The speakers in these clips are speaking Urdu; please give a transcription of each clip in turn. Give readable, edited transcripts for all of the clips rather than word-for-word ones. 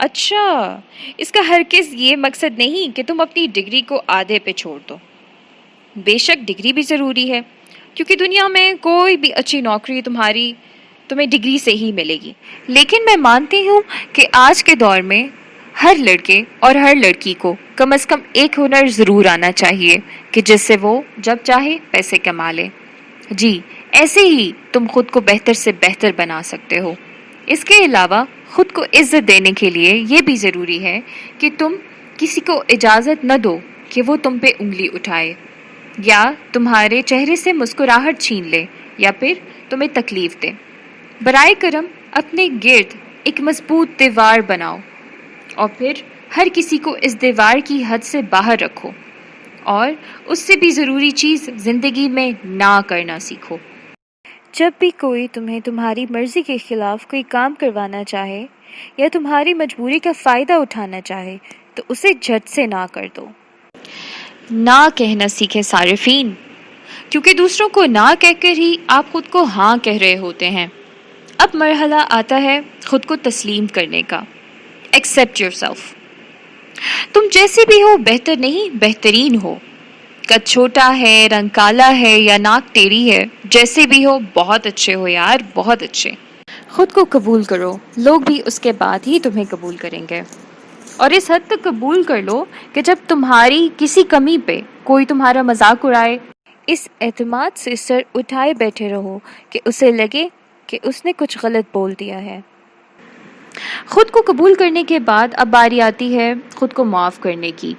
اچھا، اس کا ہرگز یہ مقصد نہیں کہ تم اپنی ڈگری کو آدھے پہ چھوڑ دو۔ بے شک ڈگری بھی ضروری ہے، کیونکہ دنیا میں کوئی بھی اچھی نوکری تمہیں ڈگری سے ہی ملے گی، لیکن میں مانتی ہوں کہ آج کے دور میں ہر لڑکے اور ہر لڑکی کو کم از کم ایک ہنر ضرور آنا چاہیے کہ جس سے وہ جب چاہے پیسے کما لے۔ جی، ایسے ہی تم خود کو بہتر سے بہتر بنا سکتے ہو۔ اس کے علاوہ خود کو عزت دینے کے لیے یہ بھی ضروری ہے کہ تم کسی کو اجازت نہ دو کہ وہ تم پہ انگلی اٹھائے، یا تمہارے چہرے سے مسکراہٹ چھین لے، یا پھر تمہیں تکلیف دے۔ برائے کرم اپنے گرد ایک مضبوط دیوار بناؤ، اور پھر ہر کسی کو اس دیوار کی حد سے باہر رکھو، اور اس سے بھی ضروری چیز زندگی میں نہ کرنا سیکھو۔ جب بھی کوئی تمہیں تمہاری مرضی کے خلاف کوئی کام کروانا چاہے یا تمہاری مجبوری کا فائدہ اٹھانا چاہے تو اسے جھٹ سے نہ کر دو۔ نہ کہنا سیکھیں صارفین، کیونکہ دوسروں کو نہ کہہ کر ہی آپ خود کو ہاں کہہ رہے ہوتے ہیں۔ اب مرحلہ آتا ہے خود کو تسلیم کرنے کا۔ Accept your self. تم جیسے بھی ہو بہتر نہیں، بہترین ہو۔ قد چھوٹا ہے، رنگ کالا ہے یا ناک ٹیڑھی ہے، جیسے بھی ہو بہت اچھے ہو یار، بہت اچھے۔ خود کو قبول کرو، لوگ بھی اس کے بعد ہی تمہیں قبول کریں گے، اور اس حد تک قبول کر لو کہ جب تمہاری کسی کمی پہ کوئی تمہارا مذاق اڑائے، اس اعتماد سے سر اٹھائے بیٹھے رہو کہ اسے لگے کہ اس نے کچھ غلط بول دیا ہے۔ خود کو قبول کرنے کے بعد اب باری آتی ہے خود کو معاف کرنے کی۔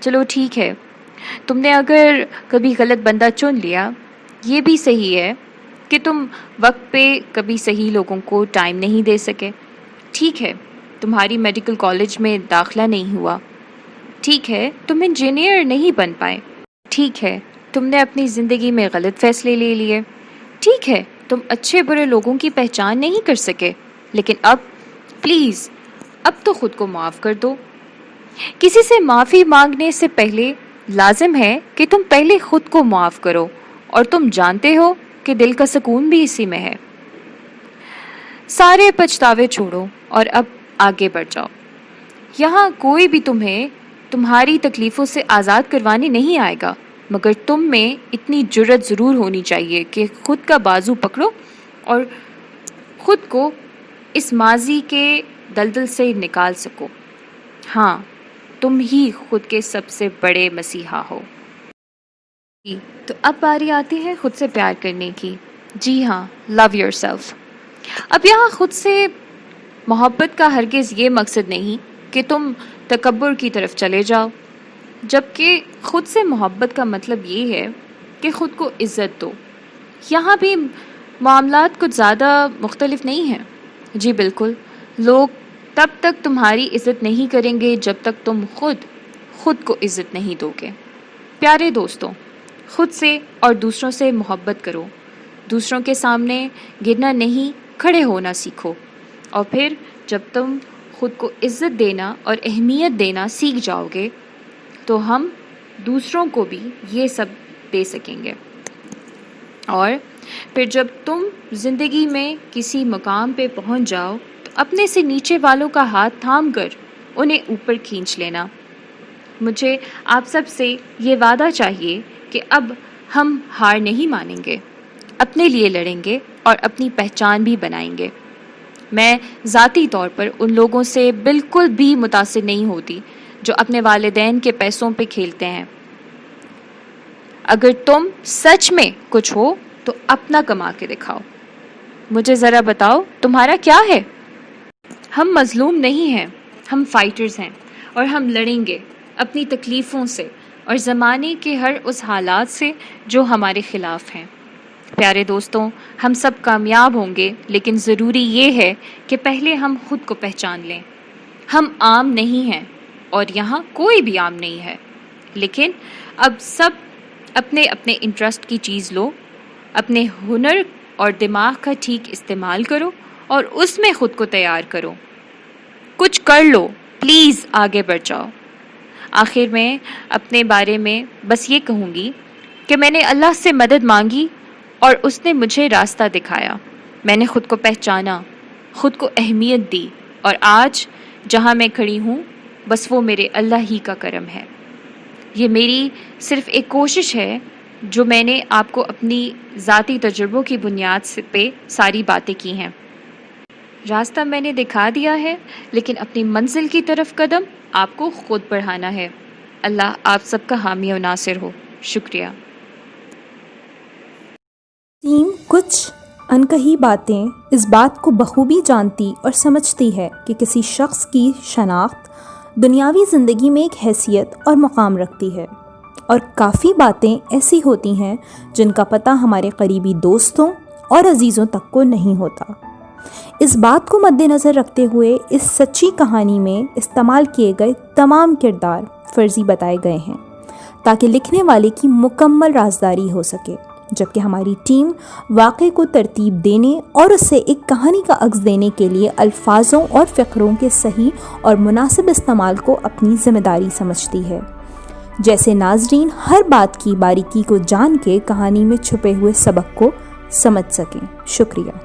چلو ٹھیک ہے، تم نے اگر کبھی غلط بندہ چن لیا، یہ بھی صحیح ہے کہ تم وقت پہ کبھی صحیح لوگوں کو ٹائم نہیں دے سکے۔ ٹھیک ہے، تمہاری میڈیکل کالج میں داخلہ نہیں ہوا۔ ٹھیک ہے، تم انجینئر نہیں بن پائے۔ ٹھیک ہے، تم نے اپنی زندگی میں غلط فیصلے لے لیے۔ ٹھیک ہے، تم اچھے برے لوگوں کی پہچان نہیں کر سکے، لیکن اب پلیز اب تو خود کو معاف کر دو۔ کسی سے معافی مانگنے سے پہلے لازم ہے کہ تم پہلے خود کو معاف کرو، اور تم جانتے ہو کہ دل کا سکون بھی اسی میں ہے۔ سارے پچھتاوے چھوڑو اور اب آگے بڑھ جاؤ۔ یہاں کوئی بھی تمہیں تمہاری تکلیفوں سے آزاد کروانے نہیں آئے گا، مگر تم میں اتنی جرت ضرور ہونی چاہیے کہ خود کا بازو پکڑو اور خود کو اس ماضی کے دلدل سے نکال سکو۔ ہاں، تم ہی خود کے سب سے بڑے مسیحا ہو۔ تو اب باری آتی ہے خود سے پیار کرنے کی۔ جی ہاں، لو یور سیلف۔ اب یہاں خود سے محبت کا ہرگز یہ مقصد نہیں کہ تم تکبر کی طرف چلے جاؤ، جبکہ خود سے محبت کا مطلب یہ ہے کہ خود کو عزت دو۔ یہاں بھی معاملات کچھ زیادہ مختلف نہیں ہیں۔ جی بالکل، لوگ تب تک تمہاری عزت نہیں کریں گے جب تک تم خود کو عزت نہیں دو گے۔ پیارے دوستوں، خود سے اور دوسروں سے محبت کرو۔ دوسروں کے سامنے گرنا نہیں، کھڑے ہونا سیکھو، اور پھر جب تم خود کو عزت دینا اور اہمیت دینا سیکھ جاؤ گے تو ہم دوسروں کو بھی یہ سب دے سکیں گے۔ اور پھر جب تم زندگی میں کسی مقام پہ پہنچ جاؤ تو اپنے سے نیچے والوں کا ہاتھ تھام کر انہیں اوپر کھینچ لینا۔ مجھے آپ سب سے یہ وعدہ چاہیے کہ اب ہم ہار نہیں مانیں گے، اپنے لیے لڑیں گے اور اپنی پہچان بھی بنائیں گے۔ میں ذاتی طور پر ان لوگوں سے بالکل بھی متاثر نہیں ہوتی جو اپنے والدین کے پیسوں پہ کھیلتے ہیں۔ اگر تم سچ میں کچھ ہو تو اپنا کما کے دکھاؤ۔ مجھے ذرا بتاؤ تمہارا کیا ہے؟ ہم مظلوم نہیں ہیں، ہم فائٹرز ہیں، اور ہم لڑیں گے اپنی تکلیفوں سے اور زمانے کے ہر اس حالات سے جو ہمارے خلاف ہیں۔ پیارے دوستوں، ہم سب کامیاب ہوں گے، لیکن ضروری یہ ہے کہ پہلے ہم خود کو پہچان لیں۔ ہم عام نہیں ہیں، اور یہاں کوئی بھی عام نہیں ہے، لیکن اب سب اپنے اپنے انٹرسٹ کی چیز لو، اپنے ہنر اور دماغ کا ٹھیک استعمال کرو اور اس میں خود کو تیار کرو۔ کچھ کر لو، پلیز آگے بڑھ جاؤ۔ آخر میں اپنے بارے میں بس یہ کہوں گی کہ میں نے اللہ سے مدد مانگی اور اس نے مجھے راستہ دکھایا۔ میں نے خود کو پہچانا، خود کو اہمیت دی، اور آج جہاں میں کھڑی ہوں بس وہ میرے اللہ ہی کا کرم ہے. یہ میری صرف ایک کوشش ہے جو میں نے آپ کو اپنی ذاتی تجربوں کی بنیاد پہ ساری باتیں کی ہیں. راستہ میں نے دکھا دیا ہے، لیکن اپنی منزل کی طرف قدم آپ کو خود بڑھانا ہے. اللہ آپ سب کا حامی و ناصر ہو. شکریہ. ٹیم کچھ انکہی باتیں اس بات کو بخوبی جانتی اور سمجھتی ہے کہ کسی شخص کی شناخت دنیاوی زندگی میں ایک حیثیت اور مقام رکھتی ہے، اور کافی باتیں ایسی ہوتی ہیں جن کا پتہ ہمارے قریبی دوستوں اور عزیزوں تک کو نہیں ہوتا. اس بات کو مد نظر رکھتے ہوئے اس سچی کہانی میں استعمال کیے گئے تمام کردار فرضی بتائے گئے ہیں تاکہ لکھنے والے کی مکمل رازداری ہو سکے، جبکہ ہماری ٹیم واقعے کو ترتیب دینے اور اسے ایک کہانی کا عکس دینے کے لیے الفاظوں اور فقروں کے صحیح اور مناسب استعمال کو اپنی ذمہ داری سمجھتی ہے، جیسے ناظرین ہر بات کی باریکی کو جان کے کہانی میں چھپے ہوئے سبق کو سمجھ سکیں. شکریہ.